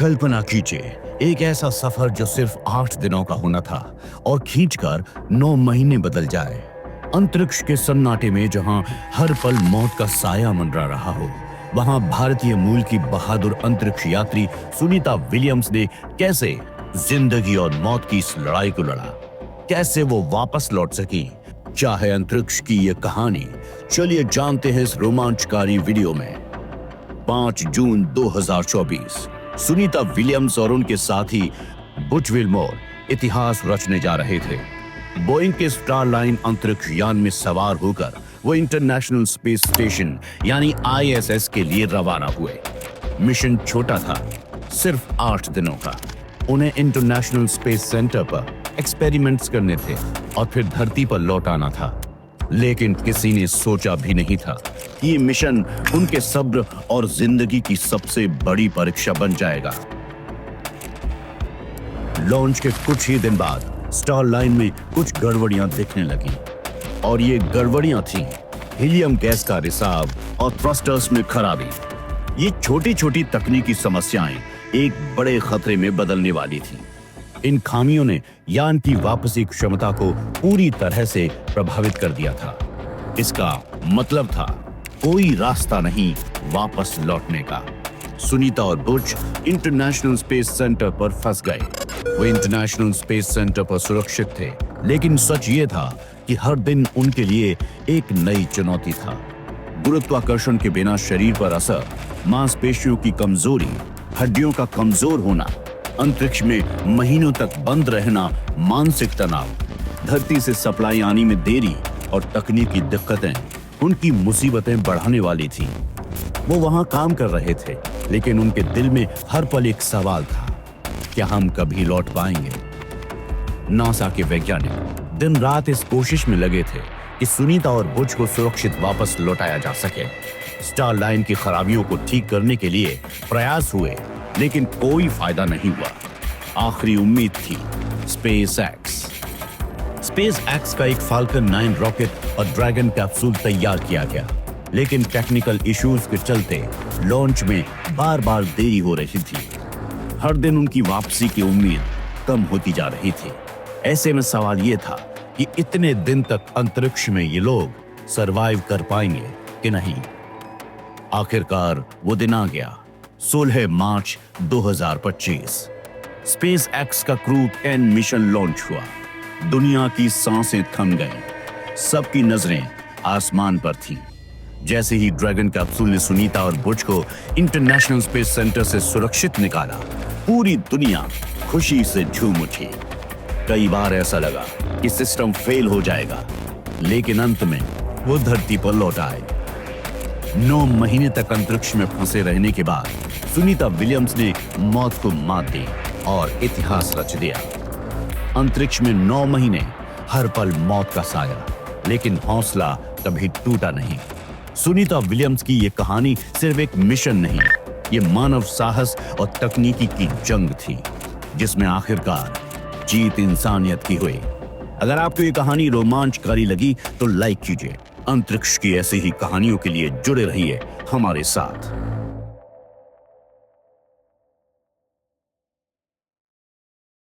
कल्पना कीजिए, एक ऐसा सफर जो सिर्फ 8 दिनों का होना था और खींचकर 9 महीने बदल जाए। अंतरिक्ष के सन्नाटे में जहां हर पल मौत का साया मंडरा रहा हो, वहां भारतीय मूल की बहादुर अंतरिक्ष यात्री सुनीता विलियम्स ने कैसे जिंदगी और मौत की इस लड़ाई को लड़ा, कैसे वो वापस लौट सकी। चाहे अंतरिक्ष की ये कहानी, चलिए जानते हैं इस रोमांचकारी वीडियो में। 5 जून 2024 सुनीता विलियम्स और उनके साथी बुच विल्मोर इतिहास रचने जा रहे थे। बोइंग के स्टारलाइन अंतरिक्ष यान में सवार होकर वो इंटरनेशनल स्पेस स्टेशन यानी ISS के लिए रवाना हुए। मिशन छोटा था, सिर्फ 8 दिनों का। उन्हें इंटरनेशनल स्पेस सेंटर पर एक्सपेरिमेंट्स करने थे और फिर धरती पर लौट आना था। लेकिन किसी ने सोचा भी नहीं था कि ये मिशन उनके सब्र और जिंदगी की सबसे बड़ी परीक्षा बन जाएगा। लॉन्च के कुछ ही दिन बाद स्टारलाइन में कुछ गड़बड़ियां दिखने लगी और ये गड़बड़ियां थीं हीलियम गैस का रिसाव और थ्रस्टर्स में खराबी। ये छोटी छोटी तकनीकी समस्याएं एक बड़े खतरे में बदलने वाली थीं। इन खामियों ने यान की वापसी क्षमता को पूरी तरह से प्रभावित कर दिया था। इसका मतलब था कोई रास्ता नहीं वापस लौटने का। सुनीता और बुच इंटरनेशनल स्पेस सेंटर पर फंस गए। वो इंटरनेशनल स्पेस सेंटर पर सुरक्षित थे, लेकिन सच ये था कि हर दिन उनके लिए एक नई चुनौती था। गुरुत्वाकर्षण के बिना शरीर पर असर, मांसपेशियों की कमजोरी, हड्डियों का कमजोर होना, अंतरिक्ष में महीनों तक बंद रहना, मानसिक तनाव, धरती से सप्लाई आने में देरी और तकनीकी दिक्कतें उनकी मुसीबतें बढ़ाने वाली थी। वो वहां काम कर रहे थे, लेकिन उनके दिल में हर पल एक सवाल था, क्या हम कभी लौट पाएंगे? नासा के वैज्ञानिक दिन रात इस कोशिश में लगे थे कि सुनीता और बुच को सुरक्षित वापस लौटाया जा सके। स्टारलाइन की खराबियों को ठीक करने के लिए प्रयास हुए, लेकिन कोई फायदा नहीं हुआ। आखिरी उम्मीद थी SpaceX का एक फाल्कन 9 रॉकेट और ड्रैगन कैप्सूल तैयार किया गया, लेकिन टेक्निकल इश्यूज के चलते लॉन्च में बार बार देरी हो रही थी। हर दिन उनकी वापसी की उम्मीद कम होती जा रही थी। ऐसे में सवाल ये था कि इतने दिन तक अंतरिक्ष में ये लोग सरवाइव कर पाएंगे कि नहीं। आखिरकार वो दिन आ गया, 16 मार्च 2025। SpaceX का क्रू 10 मिशन लॉन्च हुआ। दुनिया की सांसें थम गईं। सबकी नजरें आसमान पर थीं। जैसे ही ड्रैगन कैप्सूल ने सुनीता और बुच को इंटरनेशनल स्पेस सेंटर से सुरक्षित निकाला, पूरी दुनिया खुशी से झूम उठी। कई बार ऐसा लगा कि सिस्टम फेल हो जाएगा, लेकिन अंत में वो धरती पर लौट आए। 9 महीने तक अंतरिक्ष में फंसे रहने के बाद सुनीता विलियम्स ने मौत को मात दी और इतिहास रच दिया। अंतरिक्ष में 9 महीने, हर पल मौत का साया, लेकिन हौसला कभी टूटा नहीं। सुनीता विलियम्स की ये कहानी सिर्फ एक मिशन नहीं, ये मानव साहस और तकनीकी की जंग थी, जिसमें आखिरकार जीत इंसानियत की हुई। अगर आपको ये कहानी रोमांचकारी लगी तो लाइक कीजिए। अंतरिक्ष की ऐसी ही कहानियों के लिए जुड़े रहिए हमारे साथ।